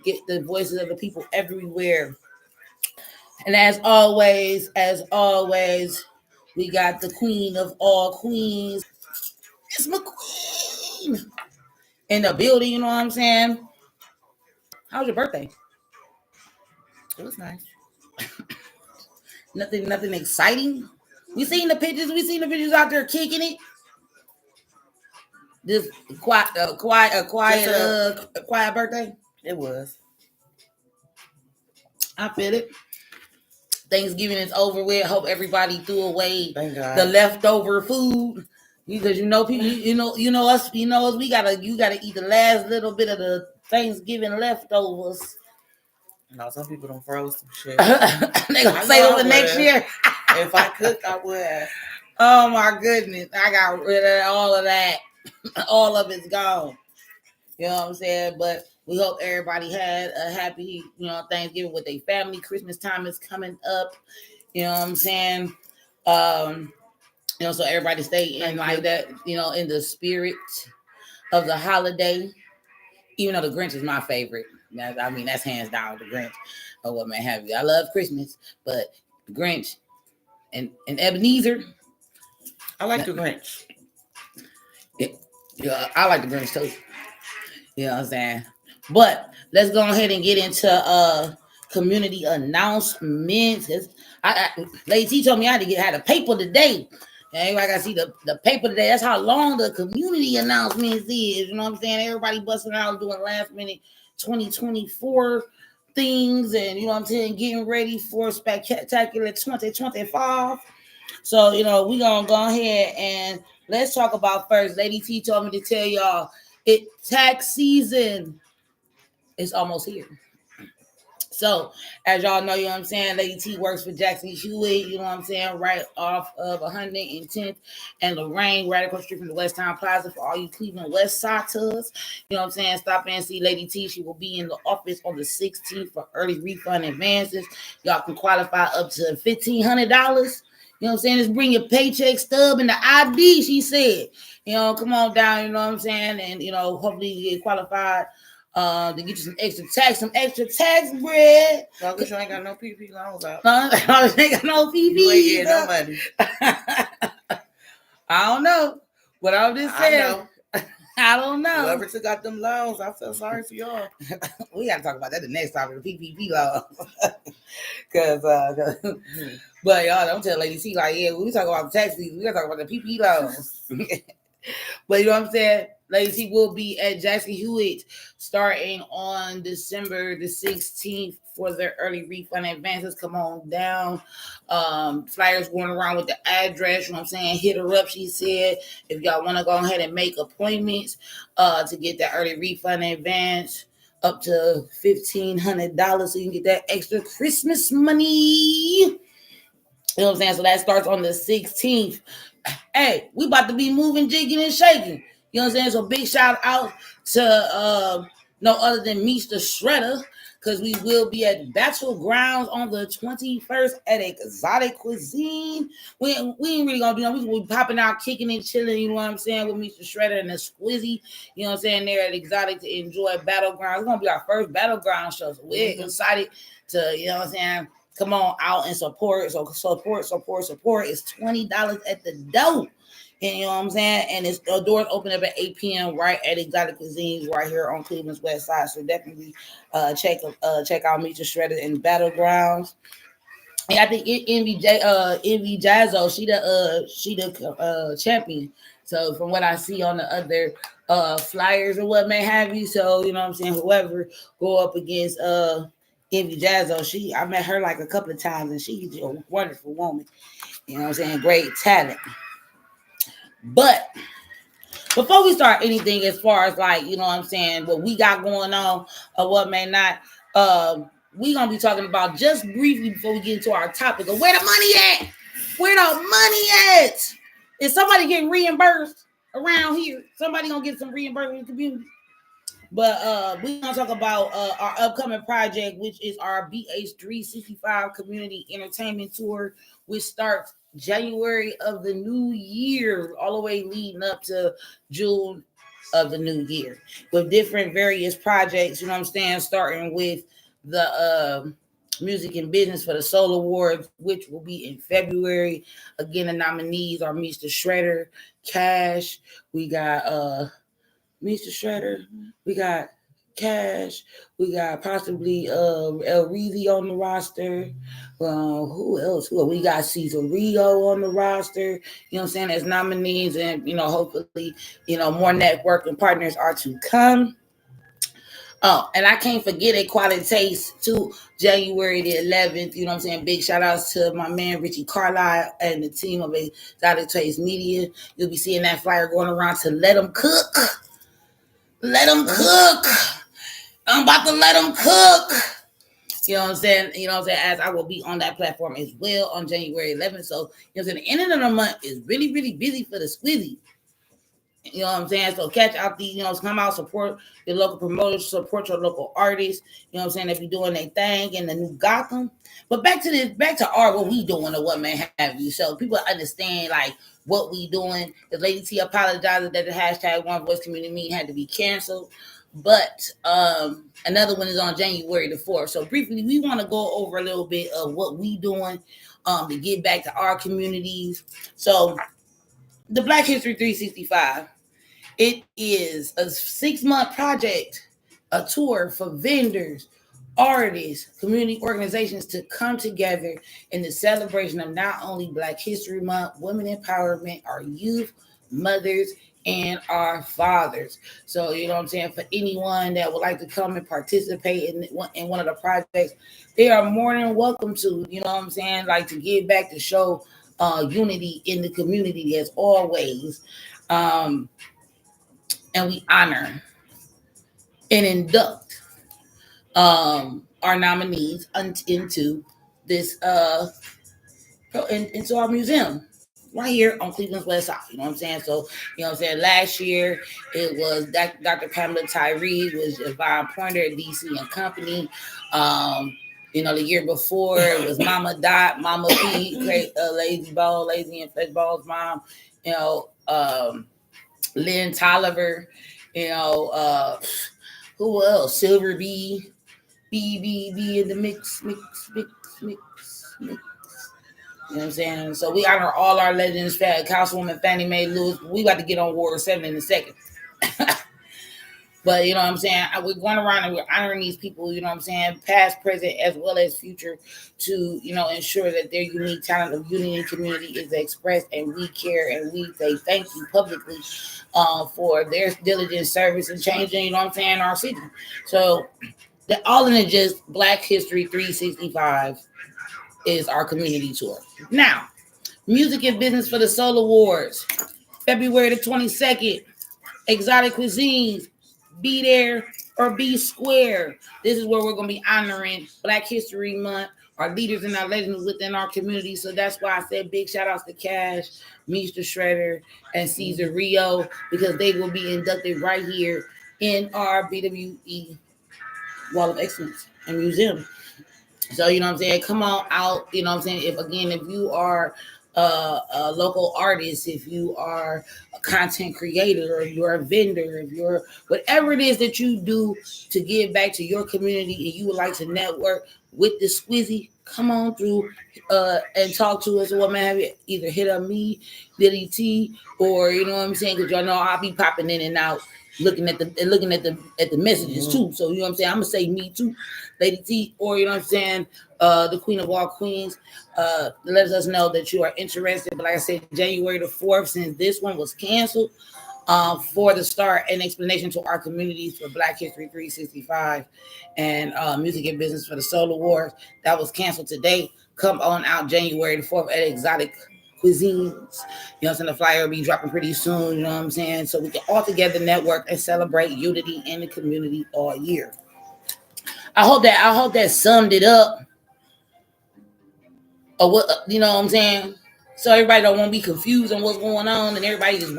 Get the voices of the people everywhere. And as always, we got the queen of all queens, Miss McQueen, in the building. You know what I'm saying? How was your birthday? It was nice. Nothing exciting. We seen the pictures. We seen the pictures out there kicking it. Just quiet birthday. It was. I feel it. Thanksgiving is over with. Hope everybody threw away the leftover food because people, us. We you gotta eat the last little bit of the Thanksgiving leftovers. No, some people don't froze some shit. They gonna say over next year. If I cooked, I would have. Oh my goodness, I got rid of all of that. All of it's gone. You know what I'm saying? But we hope everybody had a happy, Thanksgiving with their family. Christmas time is coming up. You know what I'm saying? So everybody stay in like that, in the spirit of the holiday. Even though the Grinch is my favorite. That's hands down the Grinch or what may have you. I love Christmas, but the Grinch and Ebenezer. I like the Grinch. Yeah, I like the Grinch too. You know what I'm saying? But let's go ahead and get into community announcements. Lady T told me I had a paper today. Everybody got to see the paper today. That's how long the community announcements is. You know what I'm saying? Everybody busting out doing last minute 2024 things, and you know what I'm saying, getting ready for spectacular 2025. So we gonna go ahead and let's talk about first. Lady T told me to tell y'all tax season is almost here. So, as y'all know, you know what I'm saying, Lady T works for Jackson Hewitt, you know what I'm saying, right off of 110th and Lorraine, right across the street from the West Town Plaza for all you Cleveland West Siders. You know what I'm saying? Stop in and see Lady T. She will be in the office on the 16th for early refund advances. Y'all can qualify up to $1,500. You know what I'm saying? Just bring your paycheck stub and the ID, she said. Come on down, you know what I'm saying? And, hopefully you get qualified to get you some extra tax bread. As long as you ain't got no PP loans out. As long as you ain't got no PP. You ain't getting no money. I don't know. But I'm just saying. I don't know. Whoever took out them loans, I feel sorry for y'all. We got to talk about that the next time, the PPP loans. But y'all don't tell Lady C, like, yeah, we talk about the tax season, we got to talk about the PP loans. But you know what I'm saying? Lady C will be at Jackson Hewitt starting on December the 16th for their early refund advances. Come on down. Flyers going around with the address. You know what I'm saying? Hit her up, she said. If y'all want to go ahead and make appointments to get that early refund advance up to $1,500 so you can get that extra Christmas money. You know what I'm saying? So that starts on the 16th. Hey, we about to be moving, jigging, and shaking. You know what I'm saying? So big shout out to no other than Meets the Shredder, because we will be at Battlegrounds on the 21st at Exotic Cuisine. We ain't really gonna do nothing. We popping out, kicking and chilling, you know what I'm saying, with Meets the Shredder and the Squizzy. You know what I'm saying? They're at Exotic to enjoy Battlegrounds. It's gonna be our first Battleground show. So we're excited to, you know what I'm saying, come on out and support. So support. It's $20 at the door. And you know what I'm saying? And it's the doors open up at 8 p.m. right at Exotic Cuisines right here on Cleveland's West Side. So definitely check out Meet the Shredder and Battlegrounds. And I think Envy Jazzo, she the champion. So from what I see on the other flyers or what may have you, so you know what I'm saying, whoever go up against Envy Jazzo, I met her like a couple of times and she's a wonderful woman. You know what I'm saying? Great talent. But before we start anything as far as like, you know what I'm saying, what we got going on or what may not, we gonna be talking about just briefly before we get into our topic of where the money at. Where the money at? Is somebody getting reimbursed around here? Somebody gonna get some reimbursement in the community. But we're gonna talk about our upcoming project, which is our BH365 Community Entertainment Tour, which starts January of the new year, all the way leading up to June of the new year with different various projects, you know what I'm saying, starting with the Music and Business for the Soul Awards, which will be in February. Again, the nominees are Mr. Shredder, Cash. We got Mr. Shredder. We got Cash. We got possibly El Reezy on the roster. Who else? We got Cesar Rio on the roster. You know what I'm saying? As nominees, and hopefully, more networking partners are to come. Oh, and I can't forget a Quality Taste to January the 11th. You know what I'm saying? Big shout outs to my man Richie Carlisle and the team of Quality Taste Media. You'll be seeing that flyer going around to Let Them Cook. Let them cook. I'm about to let them cook. You know what I'm saying? As I will be on that platform as well on January 11th. So, the end of the month is really, really busy for the Squizzy. You know what I'm saying? So catch out these, come out, support your local promoters, support your local artists. You know what I'm saying? If you're doing their thing in the new Gotham. But back to art, what we doing or what may have you. So people understand like what we doing. The Lady T apologized that the hashtag One Voice Community Meeting had to be canceled. But another one is on January the 4th. So briefly, we want to go over a little bit of what we doing to get back to our communities. So the Black History 365. It is a 6-month project, a tour for vendors, artists, community organizations to come together in the celebration of not only Black History Month, women empowerment, our youth, mothers, and our fathers. So, you know what I'm saying? For anyone that would like to come and participate in one of the projects, they are more than welcome to, you know what I'm saying? Like to give back to show unity in the community as always. And we honor and induct our nominees into this into our museum right here on Cleveland's West Side. You know what I'm saying? So, last year it was Dr. Pamela Tyree, was Yvonne Pointer at DC and Company. The year before it was Mama Dot, Mama P, Lazy and Flesh Ball's mom. Lynn Tolliver, who else? Silver B in the mix. You know what I'm saying? So we honor all our legends. Councilwoman Fannie Mae Lewis. We about to get on Ward 7 in a second. But you know what I'm saying? We're going around and we're honoring these people, you know what I'm saying, past, present, as well as future, to, ensure that their unique talent of unity and community is expressed, and we care and we say thank you publicly for their diligent service and changing, you know what I'm saying, our city. So all in it, just Black History 365 is our community tour. Now, Music and Business for the Soul Awards, February the 22nd, Exotic Cuisines. Be there or be square. This is where we're going to be honoring Black History Month, our leaders and our legends within our community. So that's why I said big shout outs to Cash, Mr. Shredder, and Cesar Rio, because they will be inducted right here in our BWE Wall of Excellence and Museum. So, you know what I'm saying? Come on out. You know what I'm saying? If you are a local artist, if you are a content creator, or you're a vendor, if you're whatever it is that you do to give back to your community and you would like to network with the Squizzy, come on through and talk to us, or what may have you. Either hit up me, Lily T, or you know what I'm saying, because y'all know I'll be popping in and out looking at the messages too. So you know what I'm saying, I'm gonna say me too, Lady T, or you know what I'm saying, the Queen of all Queens. Let us know that you are interested. But like I said, January the 4th, since this one was canceled, for the start and explanation to our communities for Black History 365 and Music and Business for the Soul Awards, that was canceled today. Come on out January the 4th at Exotic Cuisines. You know what I'm saying? The flyer will be dropping pretty soon, you know what I'm saying? So we can all together network and celebrate unity in the community all year. I hope that summed it up. Or what, you know what I'm saying? So everybody don't want to be confused on what's going on, and everybody is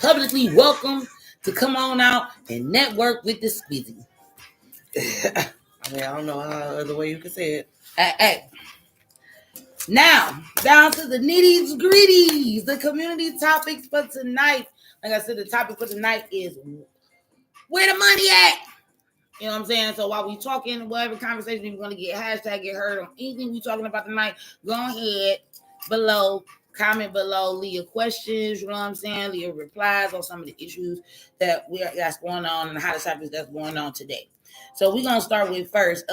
publicly welcome to come on out and network with the Squizzy. I don't know how other way you can say it. Hey. Now, down to the nitties gritties, the community topics for tonight. like I said, the topic for tonight is where the money at? You know what I'm saying? So while we talking, whatever conversation you're going to get, hashtag get heard on anything we talking about tonight, go ahead below, comment below, leave your questions, you know what I'm saying? Leave your replies on some of the issues that's going on and how the topics that's going on today. So we're going to start with first,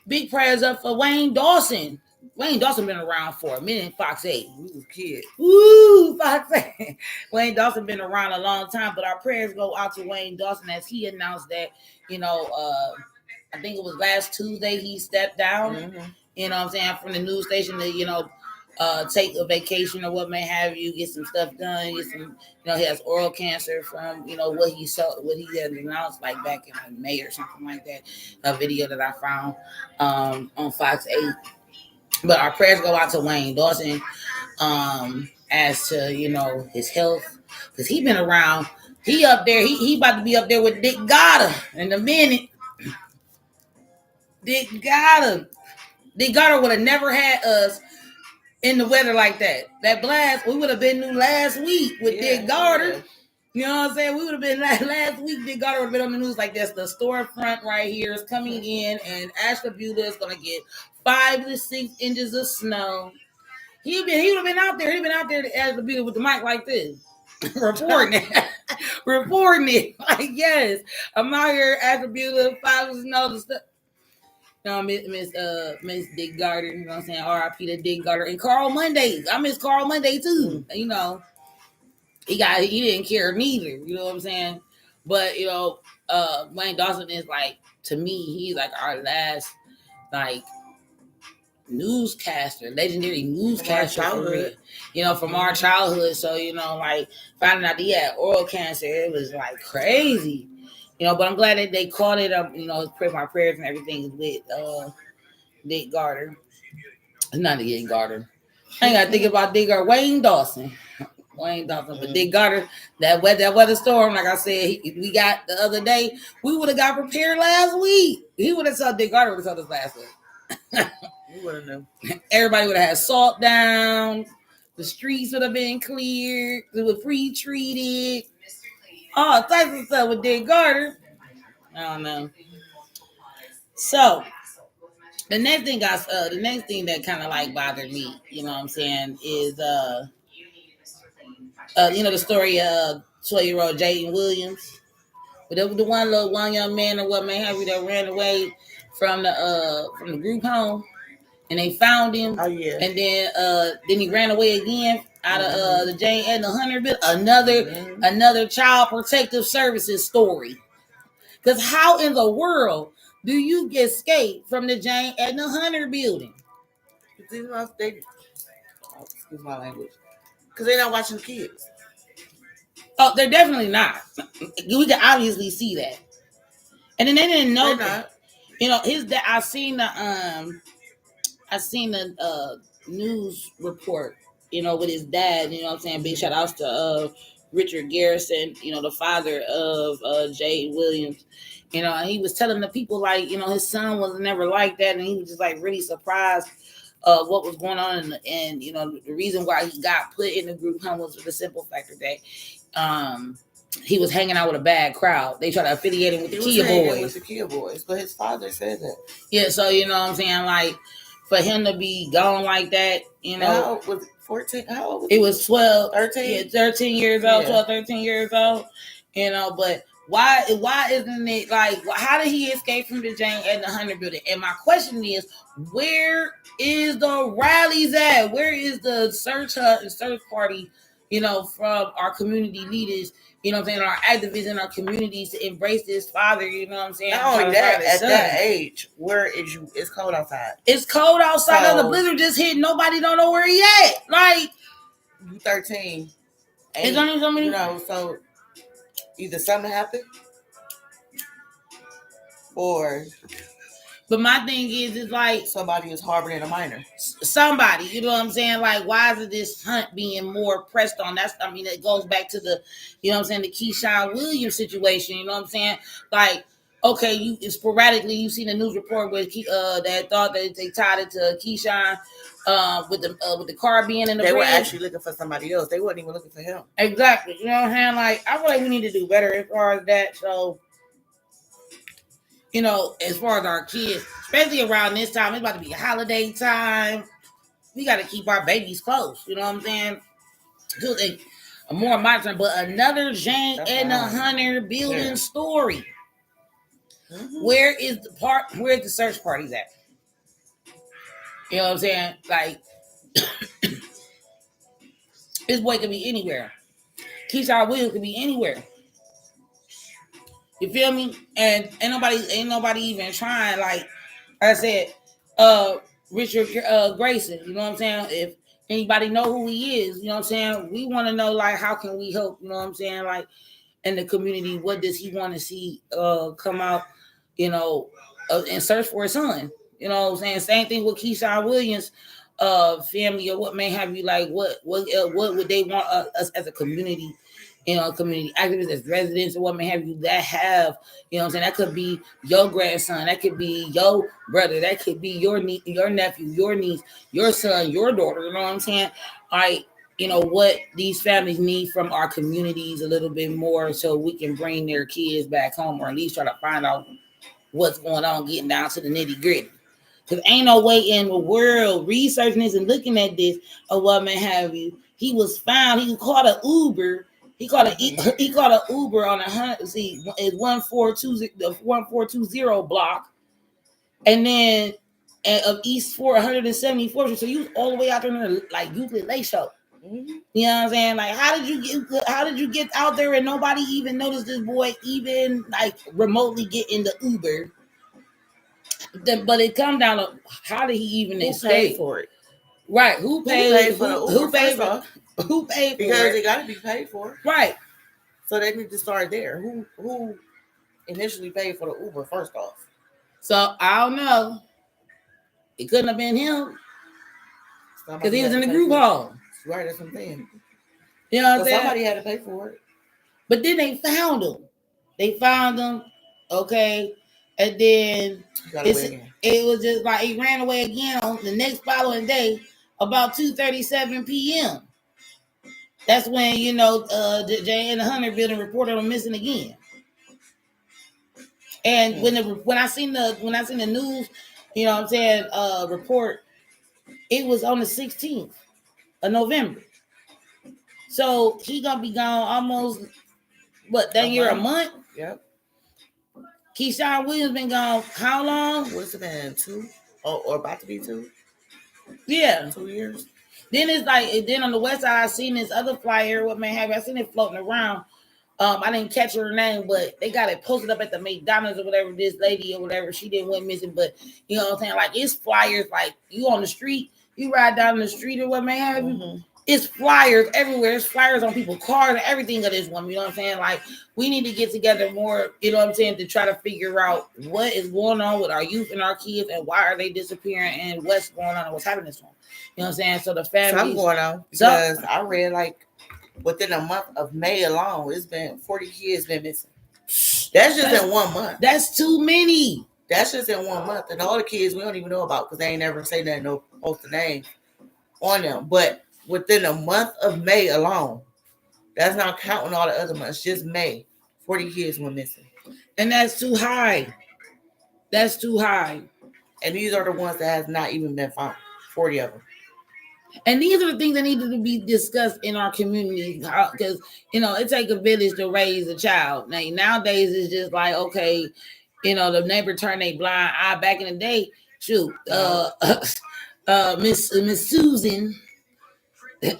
big prayers up for Wayne Dawson. Wayne Dawson been around for a minute, Fox 8. We was kids. Woo, Fox 8. Wayne Dawson been around a long time, but our prayers go out to Wayne Dawson as he announced that, I think it was last Tuesday he stepped down, you know what I'm saying, from the news station to, take a vacation or what may have you, get some stuff done, get some, he has oral cancer from, what he had announced like back in like May or something like that, a video that I found on Fox 8. But our prayers go out to Wayne Dawson as to, his health. Because he been around. He up there. He about to be up there with Dick Goddard in a minute. Dick Goddard would have never had us in the weather like that. That blast, we would have been new last week with Dick Goddard. Yeah. You know what I'm saying? We would have been last week. Dick Goddard would have been on the news like this. The storefront right here is coming in, and Ashtabula is going to get 5 to 6 inches of snow. He would have been out there. He'd been out there at the beauty with the mic like this, reporting it. Like, yes, I'm out here at the beauty, 5 of snow, the stuff. Miss Dick Goddard, you know what I'm saying? R.I.P. to Dick Goddard and Carl Monday. I miss Carl Monday too. He didn't care neither. You know what I'm saying? But Wayne Dawson is like, to me, he's like our last like newscaster, legendary newscaster from our childhood. So finding out he had oral cancer, it was like crazy. But I'm glad that they called it up. My prayers and everything is with Dick Goddard. It's not Dick Goddard. I ain't got to think about Dick Goddard. Wayne Dawson. But Dick Goddard, that weather storm, like I said, we got the other day, we would have got prepared last week. He would have told Dick Goddard would have told us last week. We would have known. Everybody would have had salt down. The streets would have been cleared. It was pre-treated. All types of stuff with Dick Goddard. I don't know. So the next thing that kind of like bothered me, you know what I'm saying, is the story of 12-year-old Jaden Williams, the one young man or what may have you that ran away from the group home, and they found him. Oh yeah. And then he ran away again out of the Jane Edna Hunter bill. Another child protective services story. Because how in the world do you escape from the Jane Edna Hunter building? Excuse my language. Because they're not watching the kids. Oh, they're definitely not. We can obviously see that. And then they didn't know that. His dad. I seen the news report. With his dad. You know what I'm saying? Big shout outs to Richard Garrison. The father of Jay Williams. And he was telling the people like, his son was never like that, and he was just like really surprised what was going on, and the reason why he got put in the group home was for the simple factor that he was hanging out with a bad crowd. They tried to affiliate him with the Kia Boys. But his father said that. Yeah, so you know what I'm saying, like for him to be gone like that, How old was 14? How old was it? Was 12, 13? Yeah, 13 years old, 12, 13 years old. But why isn't it like, how did he escape from the Jane Edna Hunter building? And my question is, where is the rallies at? Where is the search hunt and search party, from our community leaders, our activists in our communities to embrace this father, you know what I'm saying? Not only that, at that age, where is you? It's cold outside. It's cold outside. So, the blizzard just hit. Nobody don't know where he at. Like, you 13. It's only so many. So either something happened or. But my thing is like somebody is harboring a minor. Somebody, you know what I'm saying? Like, why is this hunt being more pressed on? It goes back to the, the Keyshawn Williams situation. You know what I'm saying? Like, okay, you sporadically you seen a news report where that thought that they tied it to Keyshawn with the car being in the They were bridge. actually looking for somebody else. They wasn't even looking for him. Exactly. You know what I'm saying? Like, I feel like we need to do better as far as that. So, you know, as far as our kids, especially around this time, it's about to be holiday time. We got to keep our babies close. You know what I'm saying? So they more monitoring. But another Jane and the Hunter building story. Mm-hmm. Where is the part? Where's the search parties at? You know what I'm saying? Like, this boy could be anywhere. Keyshawn Williams could be anywhere. You feel me? And ain't nobody even trying. Like I said, Richard Grayson. You know what I'm saying? If anybody know who he is, you know what I'm saying? We want to know, like, how can we help? You know what I'm saying? Like, in the community, what does he want to see come out? You know, and search for his son. You know what I'm saying? Same thing with Keyshawn Williams. Family or what may have you, like, what would they want us as a community, you know, community activists, as residents or what may have you, that have, you know what I'm saying, that could be your grandson, that could be your brother, that could be your niece, your nephew, your niece, your son, your daughter, you know what I'm saying? Like, you know, what these families need from our communities a little bit more so we can bring their kids back home, or at least try to find out what's going on, getting down to the nitty gritty. Because ain't no way in the world researching this and looking at this or what may have you. He was found. He caught an Uber. He caught an Uber on it's 1420 block, and then of East 174th. So you was all the way out there like Euclid Lake Show. Mm-hmm. You know what I'm saying? Like, how did you get out there and nobody even noticed this boy even like remotely get in the Uber? But it come down to how did he even escape for it? Right? Who paid for the Uber? Who paid for because it? Because it got to be paid for, right? So they need to start there. Who initially paid for the Uber first off? So I don't know. It couldn't have been him because he was in the group home. Right, that's what I'm saying. You know what I'm saying? Somebody had to pay for it. But then they found him. Okay. And then it was just like he ran away again on the next following day about 2:37 p.m. That's when, you know, the Jay and the Hunter building reported him missing again. And when I seen the news, you know what I'm saying, report, it was on the 16th of November. So he gonna be gone almost a month? Yep. Keyshawn Williams been gone how long? What's it been? 2? Or about to be 2? Yeah. 2 years. Then it's like, then on the west side, I seen this other flyer, what may have I seen it floating around. I didn't catch her name, but they got it posted up at the McDonald's or whatever, this lady or whatever, she didn't went missing. But you know what I'm saying? Like, it's flyers, like you on the street, you ride down the street or what may have you. Mm-hmm. It's flyers everywhere. It's flyers on people's cars and everything of this woman. You know what I'm saying? Like, we need to get together more, you know what I'm saying, to try to figure out what is going on with our youth and our kids and why are they disappearing and what's going on and what's happening to them. You know what I'm saying? So the families. Something going on. Because I read, like, within a month of May alone, it's been 40 kids been missing. That's just in 1 month. That's too many. That's just in 1 month. And all the kids we don't even know about because they ain't never say nothing, no post a name on them. But within a month of May alone, that's not counting all the other months, just May, 40 kids went missing. And that's too high. That's too high. And these are the ones that has not even been found, 40 of them. And these are the things that need to be discussed in our community because, you know, it takes a village to raise a child. Now, nowadays, it's just like, okay, you know, the neighbor turned a blind eye. Back in the day, shoot, Miss Susan,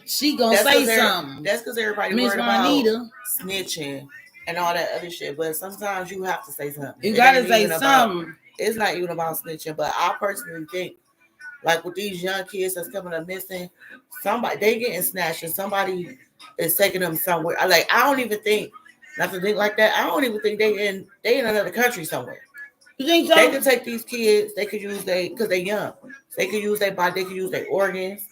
she gonna say something. That's because everybody worried about snitching and all that other shit. But sometimes you have to say something. You gotta say something. It's not even about snitching, but I personally think, like with these young kids that's coming up missing, somebody they getting snatched and somebody is taking them somewhere. I don't even think, not to think like that. I don't even think they in another country somewhere. You think so? They can take these kids. They could use because they young. They could use their body. They could use their organs.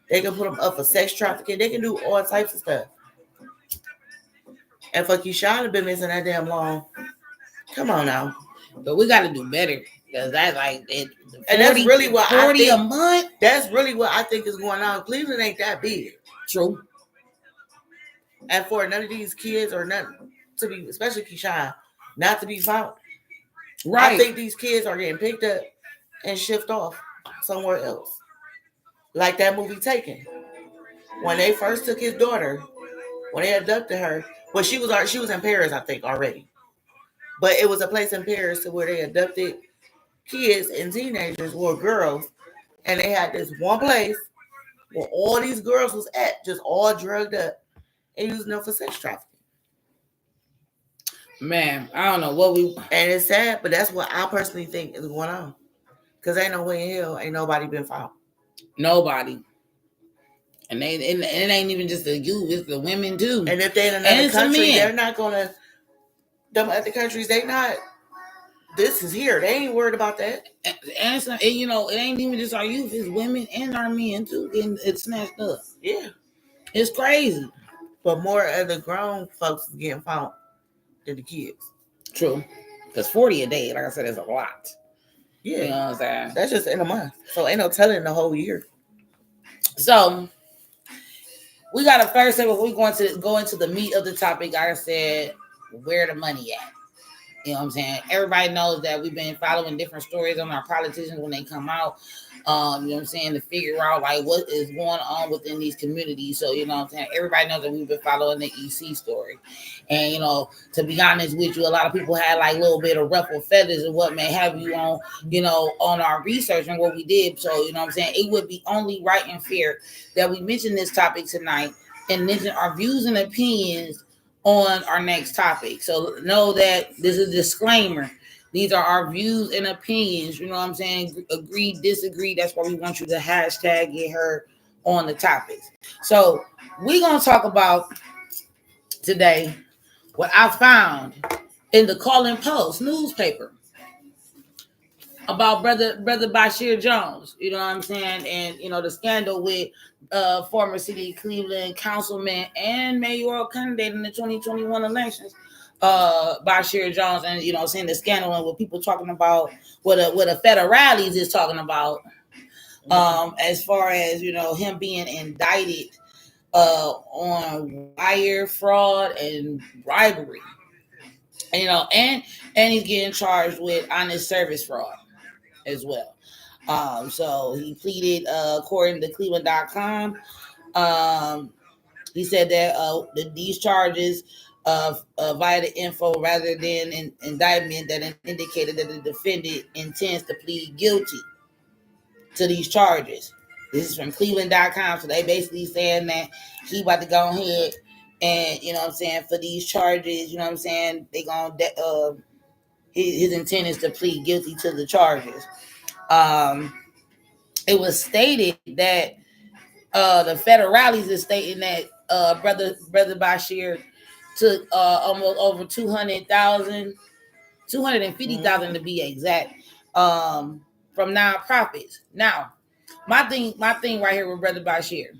They can put them up for sex trafficking. They can do all types of stuff. And for Keyshawn to been missing that damn long, come on now. But we got to do better because that's like it. 40, and that's really what 40 I think, a month. That's really what I think is going on. Cleveland ain't that big. True. And for none of these kids or none to be, especially Keyshawn, not to be found. Right. I think these kids are getting picked up and shipped off somewhere else. Like that movie Taken. When they first took his daughter, when they abducted her, well, she was in Paris, I think, already. But it was a place in Paris where they abducted kids and teenagers, or girls, and they had this one place where all these girls was at, just all drugged up and using them for sex trafficking. Man, I don't know what we. And it's sad, but that's what I personally think is going on. Because ain't no way in hell ain't nobody been found. Nobody. And it ain't even just the youth, it's the women too. And if they're in another country, they're not gonna. Them other countries, they not. This is here. They ain't worried about that. And you know, it ain't even just our youth; it's women and our men too getting it snatched up. Yeah, it's crazy. But more of the grown folks is getting found than the kids. True, because 40 a day, like I said, is a lot. Yeah, you know what I'm saying. That's just in a month, so ain't no telling the whole year. So we got to first say before we go into the meat of the topic. Like I said, where the money at? You know what I'm saying? Everybody knows that we've been following different stories on our politicians when they come out. You know what I'm saying? To figure out like what is going on within these communities. So, you know what I'm saying? Everybody knows that we've been following the EC story. And, you know, to be honest with you, a lot of people had like a little bit of ruffled feathers and what may have you on, you know, on our research and what we did. So, you know what I'm saying? It would be only right and fair that we mention this topic tonight and mention our views and opinions on our next topic. So know that this is a disclaimer. These are our views and opinions. You know what I'm saying? Agree, disagree. That's why we want you to hashtag get heard on the topics. So we're going to talk about today what I found in the Calling Post newspaper about brother Bashir Jones. You know what I'm saying? And, you know, the scandal with former city of Cleveland councilman and mayoral candidate in the 2021 elections, Bashir Jones, and, you know, saying the scandal and what people talking about, what a federales is talking about, as far as, you know, him being indicted on wire fraud and bribery, and, you know, and he's getting charged with honest service fraud as well. So he pleaded, according to Cleveland.com, he said that these charges via the info rather than an indictment that indicated that the defendant intends to plead guilty to these charges. This is from Cleveland.com. So they basically saying that he about to go ahead and, you know what I'm saying, for these charges, you know what I'm saying, they gonna his intent is to plead guilty to the charges. It was stated that the federales is stating that brother Bashir took almost over 200,000, 250,000 to be exact, from nonprofits. Now, my thing right here with brother Bashir,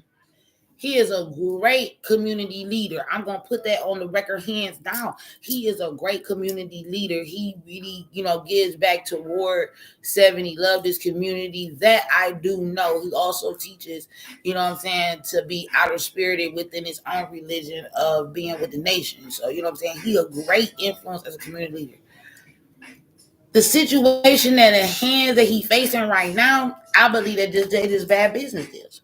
he is a great community leader. I'm going to put that on the record hands down. He is a great community leader. He really, you know, gives back to Ward 7. He loved his community. That I do know. He also teaches, you know what I'm saying, to be outer spirited within his own religion of being with the nation. So, you know what I'm saying, he a great influence as a community leader. The situation at hand that he's facing right now, I believe that it is bad business deals.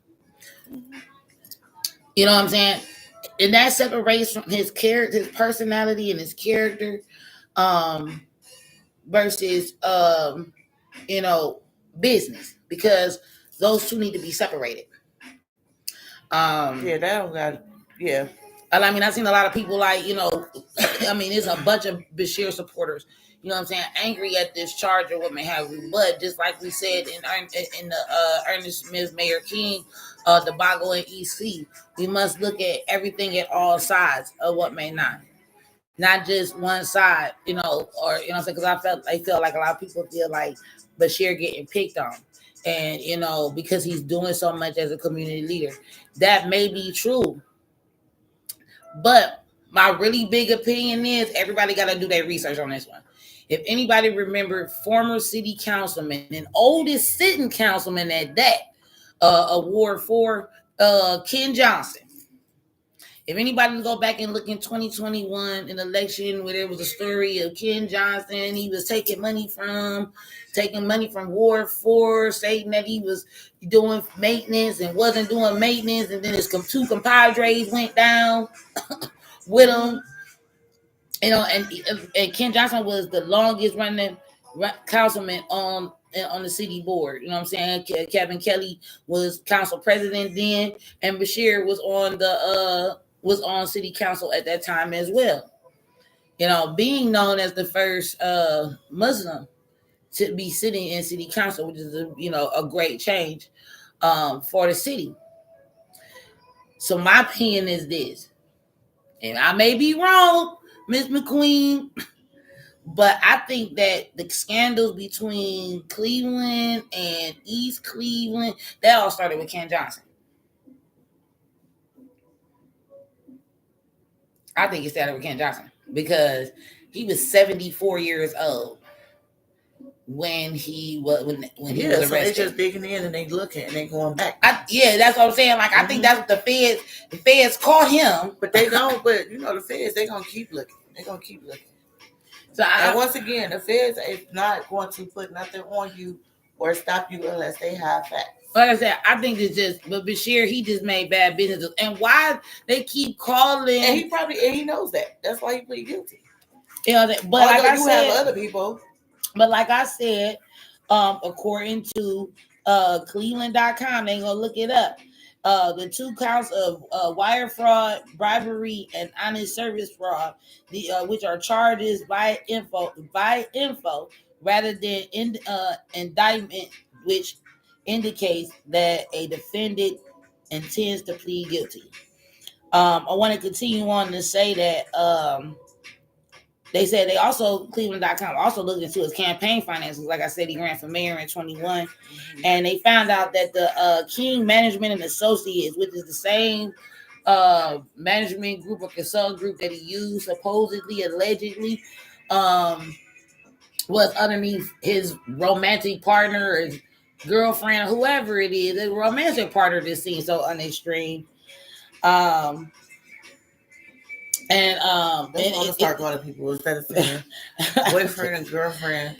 You know what I'm saying? And that separates from his character, his personality, and his character, versus you know, business, because those two need to be separated. Yeah, that don't got. Yeah. I mean, I've seen a lot of people like, you know, I mean, there's a bunch of Bashir supporters, you know what I'm saying, angry at this charge or what may have you. But just like we said in the Ernest Smith Mayor King debacle in EC, we must look at everything at all sides of what may not just one side, you know, or, you know what I'm saying, because I feel like a lot of people feel like Bashir getting picked on. And, you know, because he's doing so much as a community leader. That may be true. But my really big opinion is everybody got to do their research on this one. If anybody remember, former city councilman and oldest sitting councilman at that, award for Ken Johnson. If anybody go back and look in 2021, an election where there was a story of Ken Johnson, he was taking money from Ward 4, stating that he was doing maintenance and wasn't doing maintenance, and then his two compadres went down with him. And Ken Johnson was the longest running councilman on the city board. You know what I'm saying? Kevin Kelly was council president then, and Bashir was on city council at that time as well. Being known as the first Muslim to be sitting in city council, which is a great change for the city. So my opinion is this, and I may be wrong, Miss McQueen, but I think that the scandals between Cleveland and East Cleveland, that all started with Ken Johnson. I think it started with Ken Johnson because he was 74 years old when he was he was arrested. So they just digging in and they looking and they going back. That's what I'm saying. Like, I think that's what the feds caught him. But they don't. But the feds, they gonna keep looking. They gonna keep looking. So once again, the feds is not going to put nothing on you or stop you unless they have facts. Like I said, I think it's but Bashir, he just made bad business. And why they keep calling? And he knows that. That's why he plead guilty. But although like I said, have other people. But like I said, according to Cleveland.com, they gonna look it up. The 2 counts of wire fraud, bribery, and honest service fraud, which are charges by info rather than indictment, which indicates that a defendant intends to plead guilty. I want to continue on to say that they said Cleveland.com also looked into his campaign finances. Like I said, he ran for mayor in 21, and they found out that the King Management and Associates, which is the same management group or consultant group that he used supposedly, allegedly, was underneath his romantic partner or his girlfriend or whoever it is. The romantic partner just seems so unextreme. And start calling people instead of saying boyfriend and girlfriend.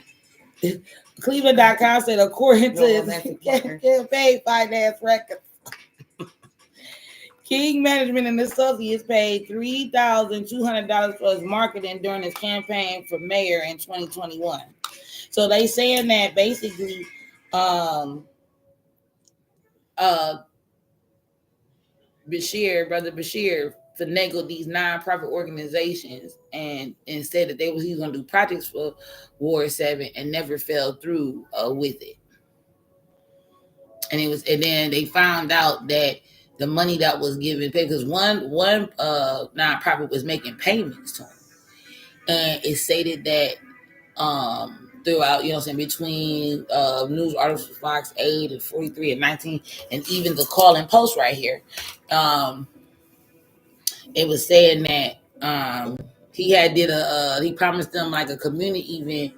Cleveland.com said, according to his campaign finance records, King Management and Associates paid $3,200 for his marketing during his campaign for mayor in 2021. So they saying that basically, Brother Bashir finagled these nonprofit organizations and said that he was going to do projects for Ward 7 and never fell through with it. And then they found out that the money that was given, because one nonprofit was making payments to him, and it stated that throughout, between news articles for Fox 8 and 43 and 19, and even the Call and Post right here, it was saying that he promised them like a community event,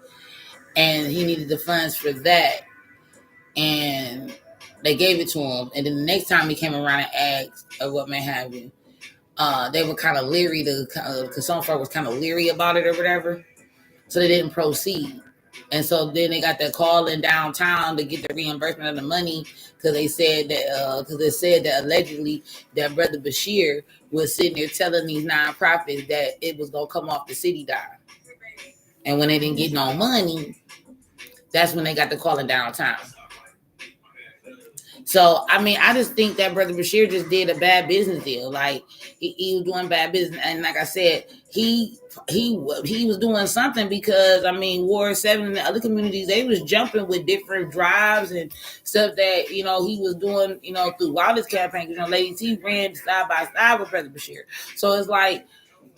and he needed the funds for that, and they gave it to him. And then the next time he came around and asked what may have you, they were kind of leery, because some folk was kind of leery about it or whatever, so they didn't proceed. And so then they got that call in downtown to get the reimbursement of the money, because they said that allegedly that Brother Bashir was sitting there telling these nonprofits that it was gonna come off the city dime. And when they didn't get no money, that's when they got the call in downtown. So, I mean, I just think that Brother Bashir just did a bad business deal. Like, he was doing bad business. And like I said, he was doing something, because, I mean, Ward 7 and the other communities, they was jumping with different drives and stuff that, he was doing, throughout his campaign. Lady T ran side by side with Brother Bashir. So it's like,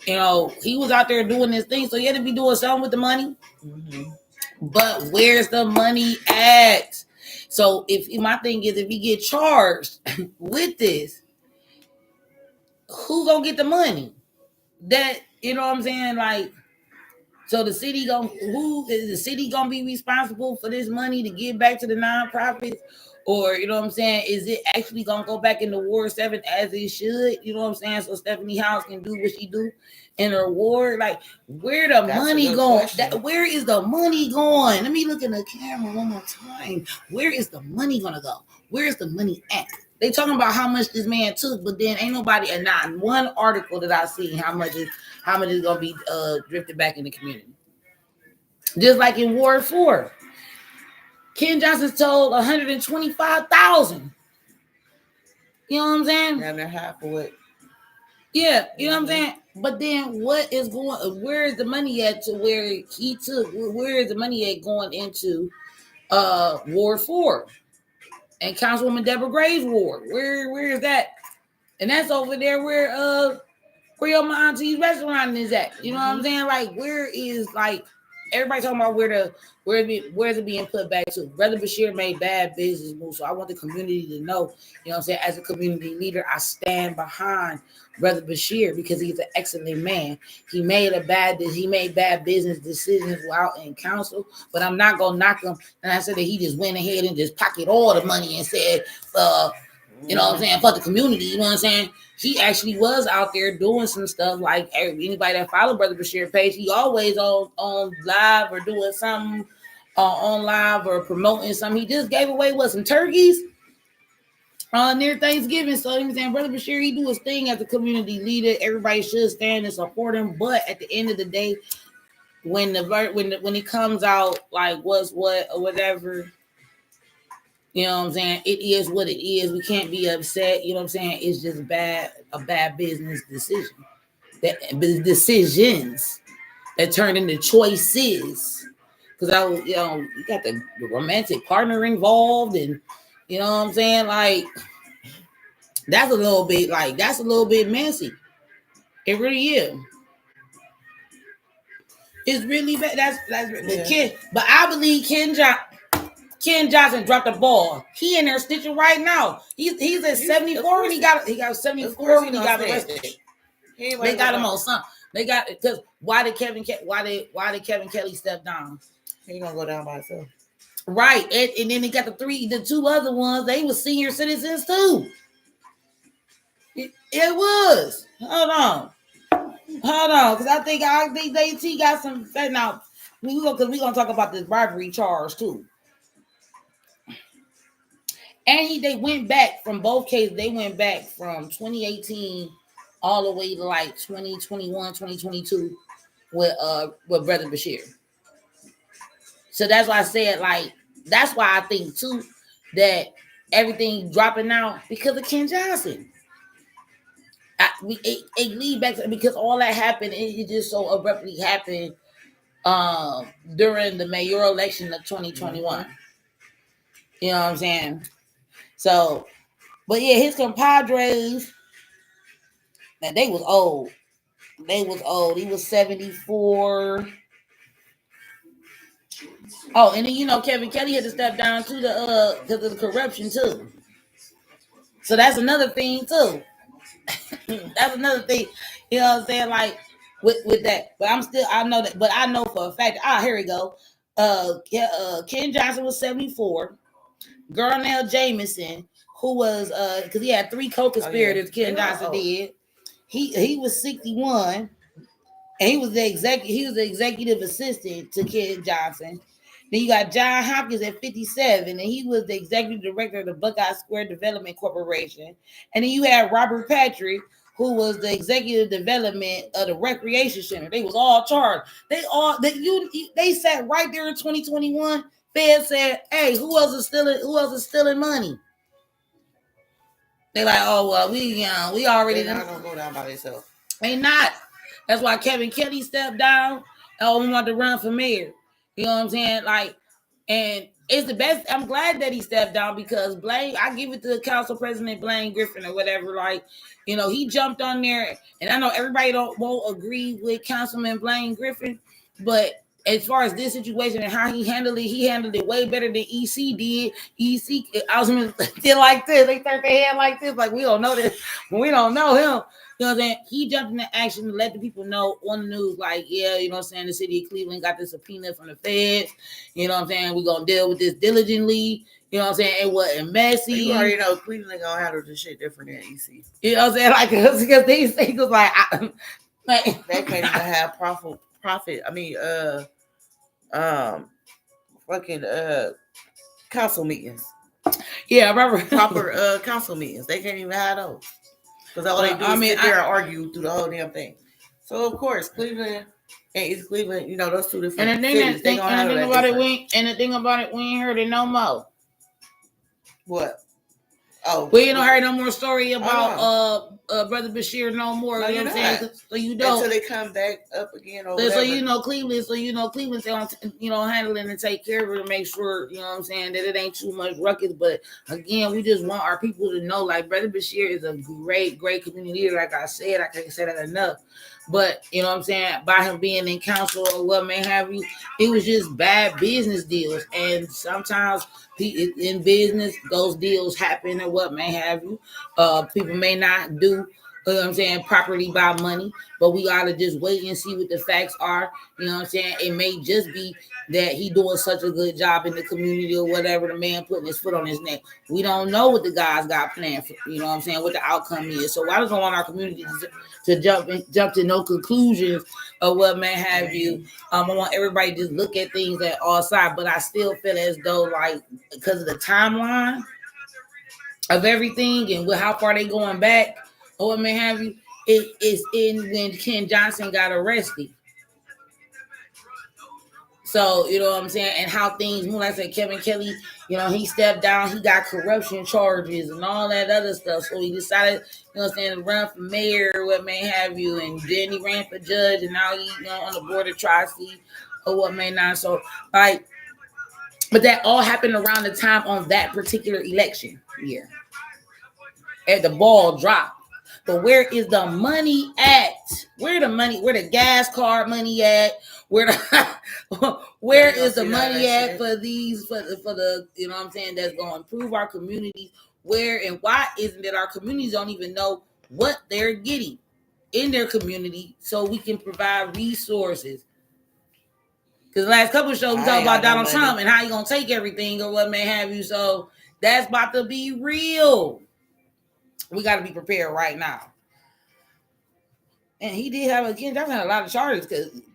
he was out there doing this thing. So he had to be doing something with the money. Mm-hmm. But where's the money at? So my thing is, if he get charged with this, who gonna get the money? That, you know what I'm saying? Like, So the city gonna who is the city gonna be responsible for this money to give back to the nonprofits? Or you know what I'm saying? Is it actually gonna go back into Ward 7 as it should? You know what I'm saying? So Stephanie House can do what she do in her ward. Like where the That's money going? Where is the money going? Let me look in the camera one more time. Where is the money gonna go? Where is the money at? They talking about how much this man took, but then ain't nobody and not one article that I see how much is gonna be drifted back in the community. Just like in Ward 4. Ken Johnson's told 125,000. You know what I'm saying? And they're half of it. Yeah, you know what I'm saying? But then what is going where is the money at to where he took where is the money at going into Ward 4 and Councilwoman Deborah Gray's ward? Where is that? And that's over there where your my auntie's restaurant is at. You know what I'm saying? Like where is like everybody talking about where's it being put back to? Brother Bashir made bad business moves. So I want the community to know, you know what I'm saying? As a community leader, I stand behind Brother Bashir because he's an excellent man. He made bad business decisions while in council, but I'm not gonna knock him. And I said that he just went ahead and just pocketed all the money and said, you know what I'm saying, for the community, you know what I'm saying? He actually was out there doing some stuff like anybody that follow Brother Bashir page, he always on live or doing something on live or promoting something. He just gave away some turkeys near Thanksgiving. So he was saying Brother Bashir, he do his thing as a community leader. Everybody should stand and support him. But at the end of the day, when he comes out like what's what or whatever, you know what I'm saying? It is what it is. We can't be upset. You know what I'm saying? It's just a bad business decision. Decisions that turn into choices. Because you got the romantic partner involved, and you know what I'm saying? Like that's a little bit messy. It really is. It's really bad. That's the kid. But I believe Ken Johnson dropped the ball. He in there stitching right now. He's at 74 when he got 74 when he got arrested. They got him on something. They got because why did Kevin Kelly step down? He gonna go down by himself. Right. And then they got the two other ones, they were senior citizens too. It was. Hold on. Because I think they got some now. We're gonna talk about this bribery charge too. And they went back from both cases. They went back from 2018 all the way to like 2021, 2022 with Brother Bashir. So that's why I said that's why I think too that everything dropping out because of Ken Johnson. It lead back to, because all that happened, it just so abruptly happened during the mayoral election of 2021. You know what I'm saying? So, but yeah, his compadres, man, they was old. He was 74. Oh, and then Kevin Kelly had to step down to because of the corruption too. So that's another thing too. That's another thing. You know what I'm saying? Like with that. But I know that, but I know for a fact. Here we go. Ken Johnson was 74. Garnell Jameson, who was because he had 3 co-conspirators, Ken Johnson did. He was 61. And he was the executive assistant to Ken Johnson. Then you got John Hopkins at 57, and he was the executive director of the Buckeye Square Development Corporation. And then you had Robert Patrick, who was the executive development of the Recreation Center. They was all charged. They sat right there in 2021. Fed said, "Hey, who else is stealing money?" They like, "Oh well, we already." They're not gonna go down by themselves. They not. That's why Kevin Kelly stepped down. We want to run for mayor. You know what I'm saying? Like, and it's the best. I'm glad that he stepped down because I give it to Council President Blaine Griffin or whatever. Like, he jumped on there, and I know everybody won't agree with Councilman Blaine Griffin, but as far as this situation and how he handled it way better than EC did. EC, I was did like this. They turned their head like this, like we don't know this. We don't know him. You know what I'm saying? He jumped into action to let the people know on the news, like, yeah, you know what I'm saying? The city of Cleveland got the subpoena from the feds. You know what I'm saying? We're going to deal with this diligently. You know what I'm saying? It wasn't messy. You already know Cleveland going to handle this shit different than EC. You know what I'm saying? Like, because these things was like, they can't even have profit. I mean, fucking council meetings. Yeah, I remember proper council meetings. They can't even have those because all they do is sit there and argue through the whole damn thing. So of course, Cleveland and East Cleveland, you know, those two different cities. They gonna handle that different. And the thing about it, we ain't heard it no more. What? Oh, we ain't heard no more story about Brother Bashir no more. No, you know what I'm saying? So you don't until they come back up again or so you know Cleveland. So you know Cleveland's handling and take care of it and make sure, you know what I'm saying, that it ain't too much ruckus. But again, we just want our people to know, like, Brother Bashir is a great community leader. Like I said, I can't say that enough. But you know what I'm saying, by him being in council or what may have you, it was just bad business deals. And sometimes in business, those deals happen or what may have you. People may not do, you know what I'm saying, properly by money, but we gotta just wait and see what the facts are. You know what I'm saying? It may just be that he doing such a good job in the community or whatever, the man putting his foot on his neck. We don't know what the guys got planned for, you know what I'm saying, what the outcome is. So I just don't want our community to jump to no conclusions of what may have you. I want everybody to just look at things at all sides, but I still feel as though, like, because of the timeline of everything and with how far they going back or what may have you, it is in when Ken Johnson got arrested. So, you know what I'm saying? And how things move. Like I said, Kevin Kelly, you know, he stepped down. He got corruption charges and all that other stuff. So he decided, you know what I'm saying, to run for mayor or what may have you. And then he ran for judge. And now he's, you know, on the board of trustees or what may not. So, like, but that all happened around the time on that particular election year. And the ball dropped. But where is the money at? Where the gas card money at? Where is the money at for these for the you know what I'm saying, that's going to improve our communities? Where and why isn't it our communities don't even know what they're getting in their community so we can provide resources? Because the last couple of shows we talked about Donald Trump and how he gonna take everything or what may have you. So that's about to be real. We got to be prepared right now. And he did have a lot of charges,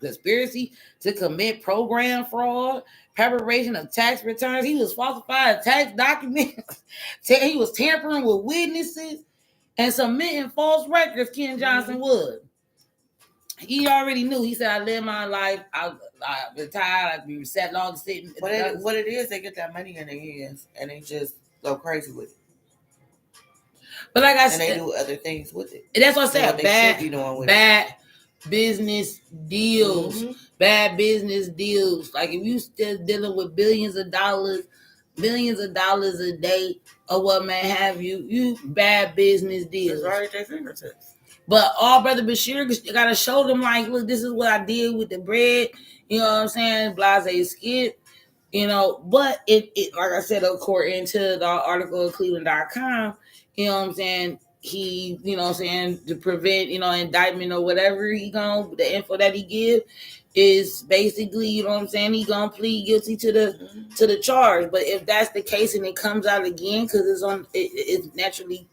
conspiracy to commit program fraud, preparation of tax returns. He was falsifying tax documents. He was tampering with witnesses and submitting false records. Ken Johnson would. He already knew. He said, "I live my life. I retired. I be sat long sitting." What it is, they get that money in their hands and they just go crazy with it. But like I said, they do other things with it. That's what I said. Bad business deals. Mm-hmm. Bad business deals. Like if you still dealing with billions of dollars a day or what may have you, you bad business deals. It's right at their fingertips. But all Brother Bashir gotta show them, like, look, this is what I did with the bread. You know what I'm saying? Blase skip. You know, but it like I said, according to the article of Cleveland.com, you know what I'm saying, he, you know what I'm saying, to prevent, you know, indictment or whatever the info that he give is basically, you know what I'm saying, he gonna plead guilty to the charge. But if that's the case and it comes out again, because it's naturally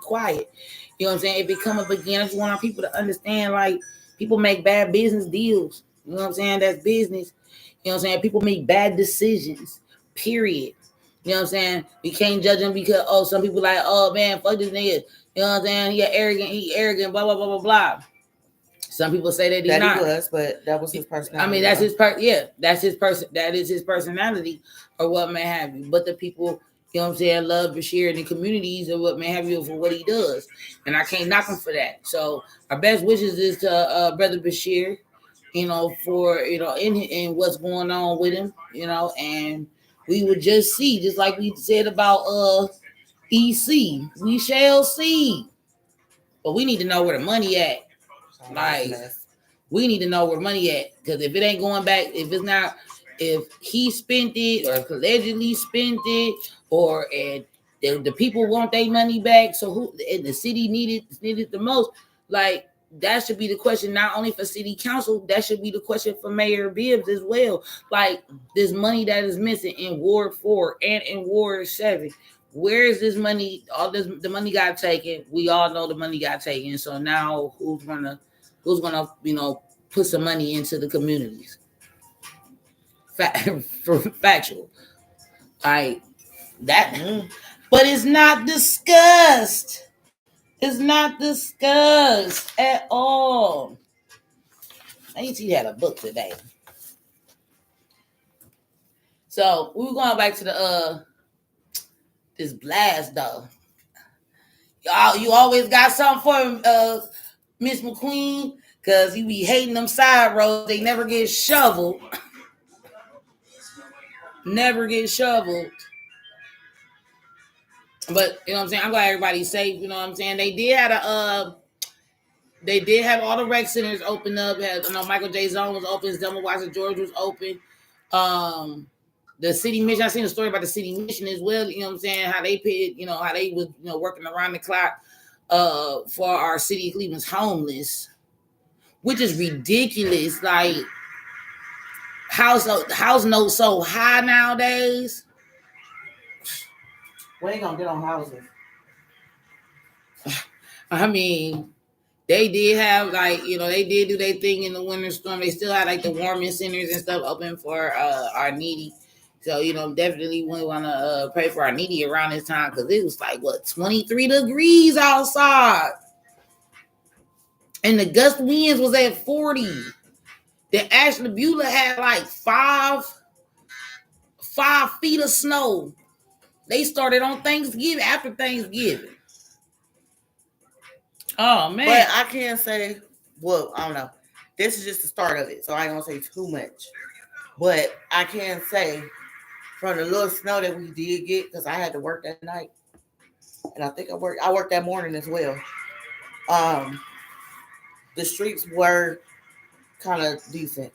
quiet. You know what I'm saying? If it come up again, I just want our people to understand, like, people make bad business deals. You know what I'm saying? That's business. You know what I'm saying? People make bad decisions, period. You know what I'm saying? We can't judge them because, some people like, oh, man, fuck this nigga. You know what I'm saying? He arrogant, blah, blah, blah, blah, blah. Some people say that he's not. He was, but that was his personality. I mean, that's his person. That is his personality or what may have you. But the people, you know what I'm saying, love Bashir in the communities or what may have you for what he does. And I can't knock him for that. So our best wishes is to Brother Bashir, you know, for, you know, in what's going on with him, you know, and we would just see, just like we said about EC, we shall see. But we need to know where the money at. Like, we need to know where money at, because if it ain't going back, if he spent it or allegedly spent it, or the people want their money back. So who and the city needed the most? Like that should be the question, not only for city council. That should be the question for Mayor Bibbs as well. Like this money that is missing in Ward 4 and in Ward 7. Where is this money? All this the money got taken. We all know the money got taken. So now who's gonna put some money into the communities? Factual. Like that. But it's not discussed. It's not discussed at all. AT had a book today. So we were going back to the this blast though. Y'all, you always got something for Miss McQueen, cause you be hating them side roads. They never get shoveled. Never get shoveled. But you know what I'm saying? I'm glad everybody's safe. You know what I'm saying? They did have all the rec centers open up. Michael J. Zone was open. Selma Watson George was open. The city mission. I seen a story about the city mission as well. You know what I'm saying? How they paid. How they was working around the clock for our city of Cleveland's homeless, which is ridiculous. Like house notes so high nowadays. We ain't gonna get on houses. I mean, they did have they did do their thing in the winter storm. They still had like the warming centers and stuff open for our needy. So definitely we want to pray for our needy around this time because it was like 23 degrees outside, and the gust winds was at 40. The Ashtabula had like 5 feet of snow. They started on Thanksgiving, after Thanksgiving. Oh, man. But I can't say, well, I don't know. This is just the start of it, so I ain't going to say too much. But I can say, from the little snow that we did get, because I had to work that night, and I think I worked that morning as well. The streets were kind of decent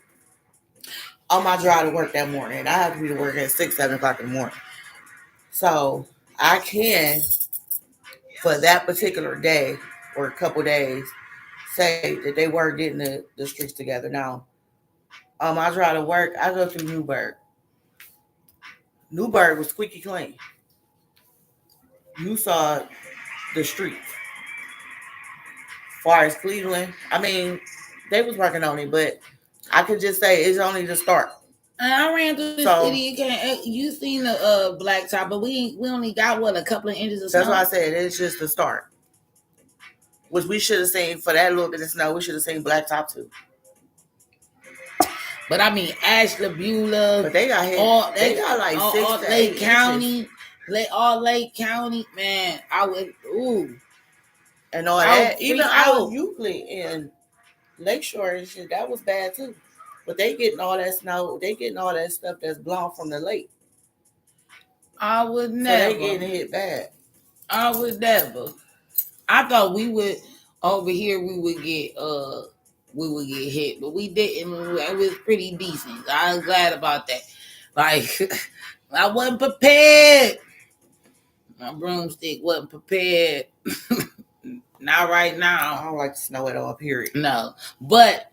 on my drive to work that morning. I had to be to work at 6, 7 o'clock in the morning. So I can, for that particular day or a couple days, say that they were getting the streets together. Now, on my drive to work, I go through Newburgh. Newburgh was squeaky clean. You saw the streets. As far as Cleveland, I mean, they was working on it, but I could just say it's only the start. And I ran through this city again. You seen the blacktop, but we only got a couple of inches of snow. That's why I said it's just the start. Which we should have seen for that little bit of snow. We should have seen blacktop too. But I mean, Ashtabula. But they got hit. They got like all 6 to 8 Lake County. Lake County, man. I would and all that. Even out Euclid and Lakeshore and shit, that was bad too. But they getting all that snow. They getting all that stuff that's blown from the lake. I would never. So they getting hit bad. I would never. I thought we would over here. We would get hit, but we didn't. It was pretty decent. I was glad about that. Like I wasn't prepared. My broomstick wasn't prepared. Not right now. I don't like the snow at all. Period. No, but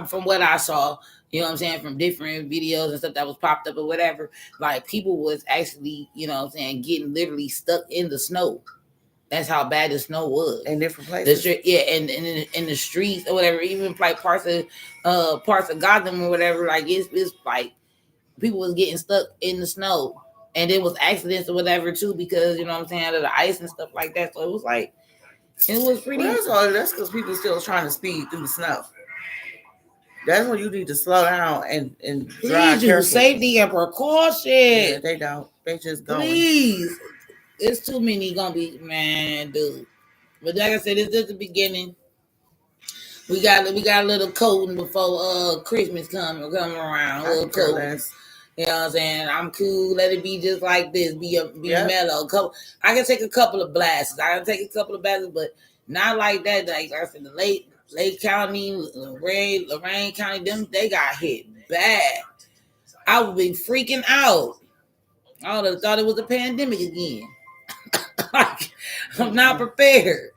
from what I saw, you know what I'm saying, from different videos and stuff that was popped up or whatever, like people was actually, you know what I'm saying, getting literally stuck in the snow. That's how bad the snow was in different places. And in the streets or whatever, even like parts of Gotham or whatever. Like it's like people was getting stuck in the snow, and there was accidents or whatever too because you know what I'm saying, of the ice and stuff like that. So it was like it was pretty. Well, that's because people still trying to speed through the snow. That's when you need to slow down and drive carefully. Safety and precaution. Yeah, they don't. They just going. Please. It's too many gonna be, man, dude. But like I said, it's just the beginning. We got a little coating before Christmas come around. A little coating. You know what I'm saying? I'm cool. Let it be just like this. Be mellow. I can take a couple of blasts. But not like that. Like I said, the Lake County, Lorraine County, them they got hit bad. I would be freaking out. I would have thought it was a pandemic again. I'm not prepared.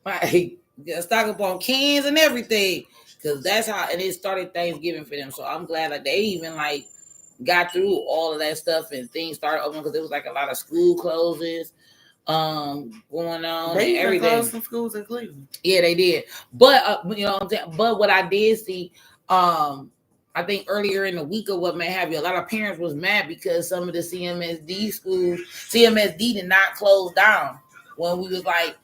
Like, stock up on cans and everything. Because that's how, and it started Thanksgiving for them. So I'm glad that they even like got through all of that stuff and things started opening because there was like a lot of school closes going on They and even everything. closed some schools in Cleveland. Yeah, they did. But you know what I'm saying? But what I did see, I think earlier in the week or what may have you, a lot of parents was mad because some of the CMSD schools, CMSD did not close down when we was like,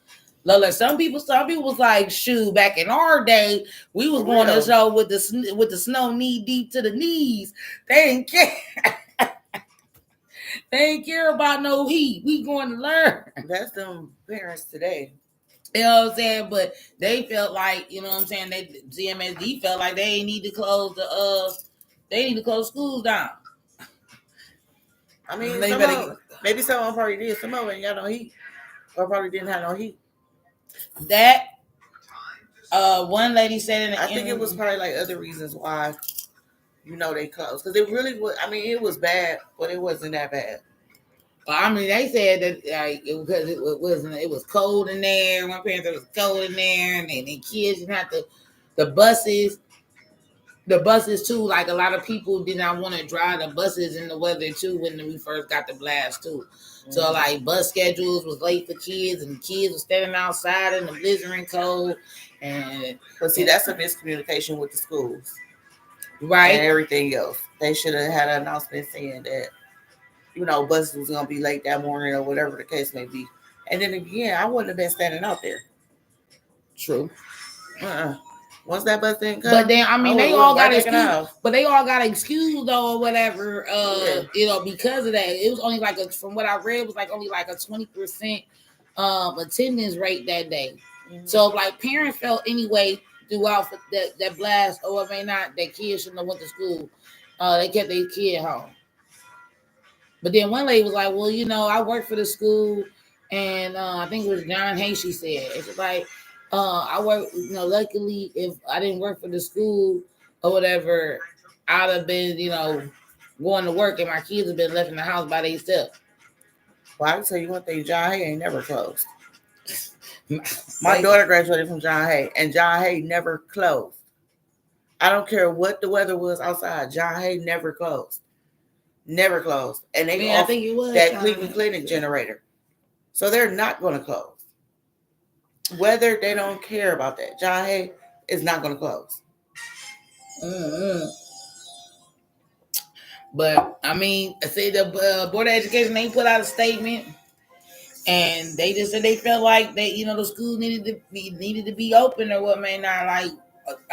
Lola, some people was like, shoot, back in our day, we was going to show with the snow knee deep to the knees. They didn't care. They ain't care about no heat. We going to learn. That's them parents today. You know what I'm saying? But they felt like, you know what I'm saying, CMSD felt like they ain't need to close schools down. I mean, maybe some of them probably did. Some of them ain't got no heat. Or probably didn't have no heat. That one lady said I think it was probably like other reasons why, you know, they closed. Because it really was, I mean, it was bad, but it wasn't that bad. I mean, they said that like because it was cold in there. My parents, it was cold in there, and the kids didn't have to. The buses too. Like a lot of people did not want to drive the buses in the weather too when we first got the blast too. So like bus schedules was late for kids, and kids were standing outside in the blizzarding cold. But see, that's a miscommunication with the schools, right? And everything else. They should have had an announcement saying that, you know, buses was gonna be late that morning or whatever the case may be. And then again, I wouldn't have been standing out there. True. Once that bus didn't come, but then I mean they all got excused, but they all got excused though or whatever. You know, because of that, it was only like from what I read, it was like only like a 20% attendance rate that day. Mm-hmm. So like parents felt anyway throughout that blast, or I mean not, that kids shouldn't have went to school. They kept their kid home. But then one lady was like, well, you know, I work for the school, and I think it was John Hay, she said. It's like, I work, you know, luckily, if I didn't work for the school or whatever, I'd have been, you know, going to work, and my kids have been left in the house by themselves. Well, I can tell you one thing, John Hay ain't never closed. My daughter graduated from John Hay, and John Hay never closed. I don't care what the weather was outside, John Hay never closed. Never closed. And they I think it was that Cleveland Clinic generator. So they're not going to close. Whether they don't care about that. John Hay is not going to close. Mm-hmm. But, I mean, I say the Board of Education, they put out a statement, and they just said they felt like they, you know, the school needed to be open or what may not, like,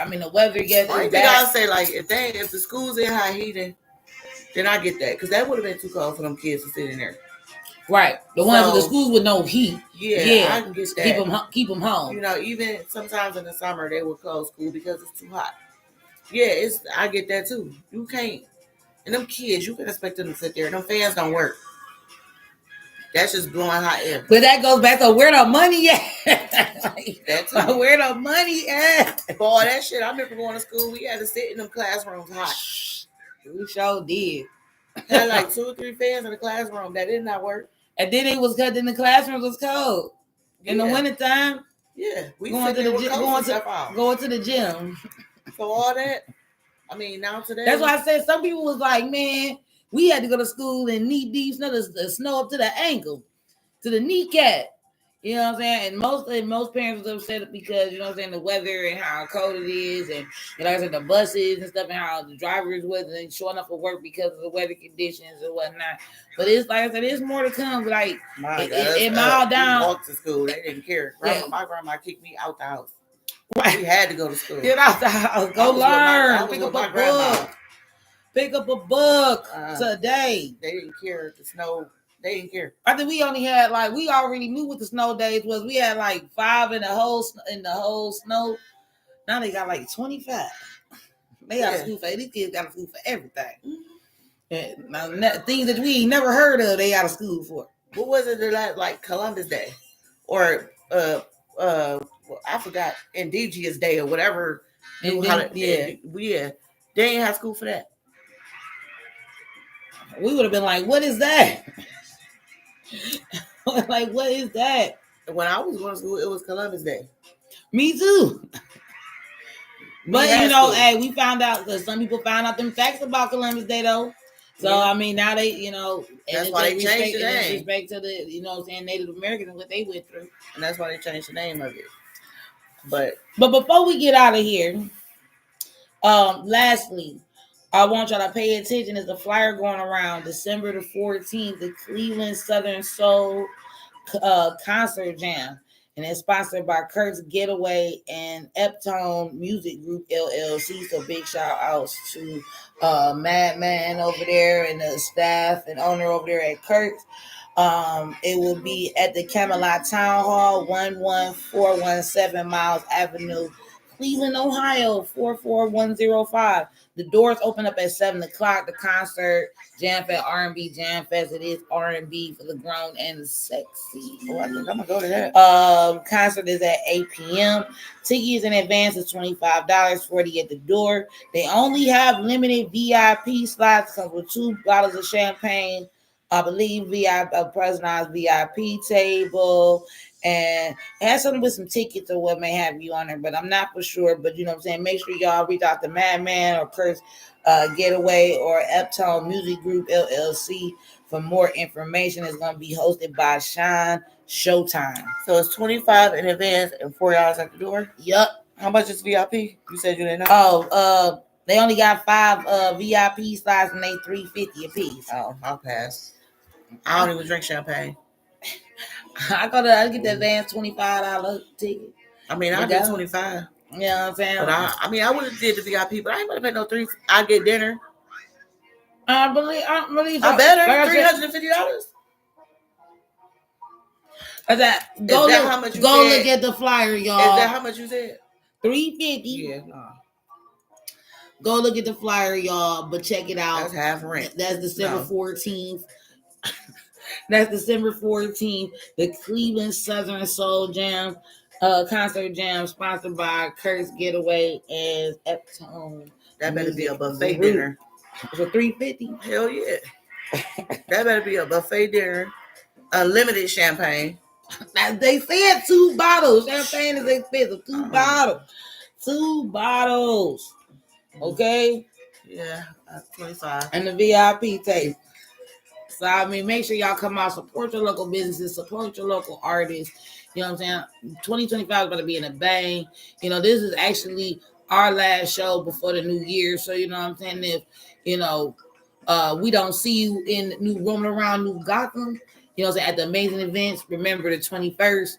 I mean, the weather gets I think I'll say, like, if the school's in high heat, then I get that, because that would have been too cold for them kids to sit in there. Right, the ones with the schools with no heat. Yeah, I can get that. Keep them home. You know, even sometimes in the summer they will close school because it's too hot. Yeah, I get that too. You can't, and them kids, you can expect them to sit there. Them fans don't work. That's just blowing hot air. But that goes back to where the money at. That's where the money at. Boy, that shit. I remember going to school. We had to sit in them classrooms hot. We sure did. Had like 2 or 3 fans in the classroom. That did not work. And then it was because in the classrooms was cold. In the wintertime. Yeah. We going to the gym. Going to the gym. So all that. I mean, now today. That's why I said some people was like, man, we had to go to school in knee deep snow, the snow up to the ankle, to the kneecap. You know what I'm saying? And most parents was upset because, you know what I'm saying, the weather and how cold it is, and like I said, the buses and stuff, and how the drivers wasn't showing up for work because of the weather conditions and whatnot. But it's like I said, there's more to come. Like it mild down. We walked to school. They didn't care. My grandma kicked me out the house. Right. We had to go to school. Get out the house. Go learn. Pick up a book. Pick up a book today. They didn't care. The snow. They didn't care. I think we only had we already knew what the snow days was. We had 5 in the whole snow. Now they got 25. They got a school for these kids. Got a school for everything. Mm-hmm. And now, things that we ain't never heard of, they got a school for. What was it like Columbus Day, or I forgot, Indigenous Day or whatever. They ain't have school for that. We would have been like, what is that? Like, what is that? When I was going to school, it was Columbus Day. Me too. But school. hey, we found out because some people found out them facts about Columbus Day though. So I mean, now they, and that's why they changed the name. Respect to the, Native Americans and what they went through, and that's why they changed the name of it. But before we get out of here, lastly, I want y'all to pay attention. There's a flyer going around December the 14th, the Cleveland Southern Soul concert jam. And it's sponsored by Kurt's Getaway and Eptone Music Group LLC. So big shout outs to Madman over there and the staff and owner over there at Kurt's. It will be at the Camelot Town Hall, 11417 Miles Avenue, Cleveland, Ohio, 44105. The doors open up at 7 o'clock. The concert, Jam Fest, R&B Jam Fest. It is R&B for the grown and the sexy. Oh, I think I'm going to go to that. Concert is at 8 p.m. Tickets in advance is $25, $40 at the door. They only have limited VIP slots. Comes with 2 bottles of champagne. I believe a personalized VIP table, and it has something with some tickets or what may have you on there, but I'm not for sure. But you know what I'm saying? Make sure y'all reach out to Madman or Kurt's Getaway or Eptone Music Group LLC for more information. It's going to be hosted by Sean Showtime. So it's $25 in advance and $40 at the door? Yep. How much is VIP? You said you didn't know? Oh, they only got 5 VIP slots and they $350 a piece. Oh, I'll pass. I don't even drink champagne. I get the advance $25 ticket. I mean, I did 25. You know what I'm saying? But I would have did the VIP, but I ain't gonna pay no $3. I get dinner. I believe. I better $350. Go look at the flyer, y'all. Is that how much you said? $350. Yeah. Go look at the flyer, y'all. But check it out. That's half rent. That's December 14th. That's December 14th. The Cleveland Southern Soul Jam concert jam sponsored by Kurt's Getaway and Eptone. That better be a buffet dinner. For $350. Hell yeah. That better be a buffet dinner. Unlimited champagne. Now, they said 2 bottles. Champagne is expensive. 2 bottles. 2 bottles. Okay? Yeah, 25. And the VIP taste. So, I mean, make sure y'all come out, support your local businesses, support your local artists. You know what I'm saying? 2025 is about to be in a bang. This is actually our last show before the new year. So, you know what I'm saying? If, we don't see you in roaming around New Gotham, at the amazing events, remember the 21st,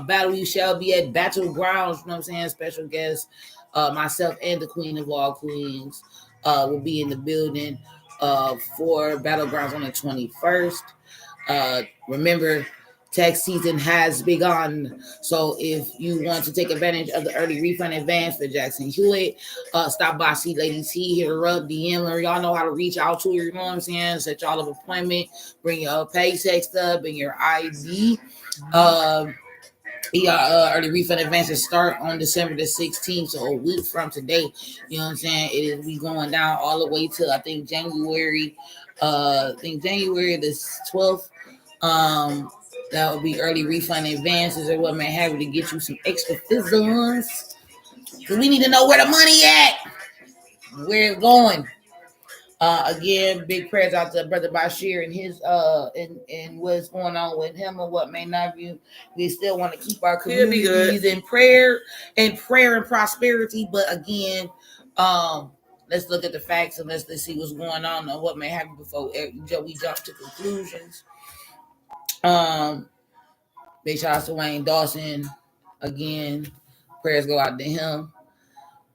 Battle You Shall be at Battlegrounds, you know what I'm saying? Special guest, myself and the Queen of all Queens will be in the building for Battlegrounds on the 21st. Remember, tax season has begun. So if you want to take advantage of the early refund advance for Jackson Hewitt, stop by, see Lady T, hit her up, DM her. Y'all know how to reach out to her, you know what I'm saying? Set y'all an appointment, bring your paycheck stub and your ID. Early refund advances start on December the 16th, so a week from today. You know what I'm saying? It is going down all the way to I think January the 12th. That would be early refund advances or what may have you to get you some extra fizzles. Because we need to know where the money at, where it's going. Again, big prayers out to Brother Bashir and his and what's going on with him and what may not be. We still want to keep our communities in prayer and prosperity. But again, let's look at the facts and let's see what's going on and what may happen before we jump to conclusions. Big shout out to Wayne Dawson. Again, prayers go out to him.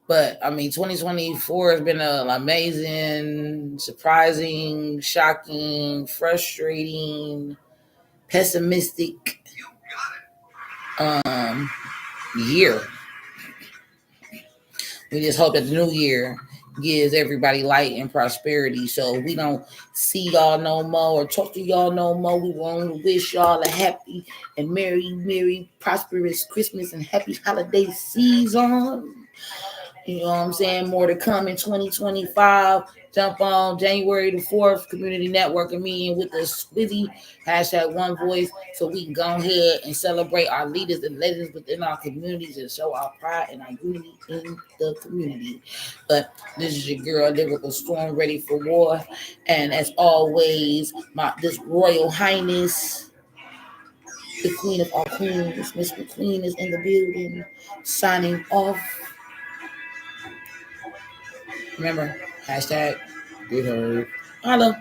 But I mean, 2024 has been an amazing, surprising, shocking, frustrating, pessimistic year. We just hope that the new year gives everybody light and prosperity. So we don't see y'all no more or talk to y'all no more. We want to wish y'all a happy and merry, prosperous Christmas and happy holiday season. You know what I'm saying? More to come in 2025. Jump on January the 4th, community networking meeting with the Squizzy, hashtag One Voice, so we can go ahead and celebrate our leaders and legends within our communities and show our pride and our unity in the community. But this is your girl, Lyrical Storm, ready for war. And as always, this Royal Highness, the Queen of all queens, Miss McQueen is in the building, signing off. Remember, hashtag get her. Hello.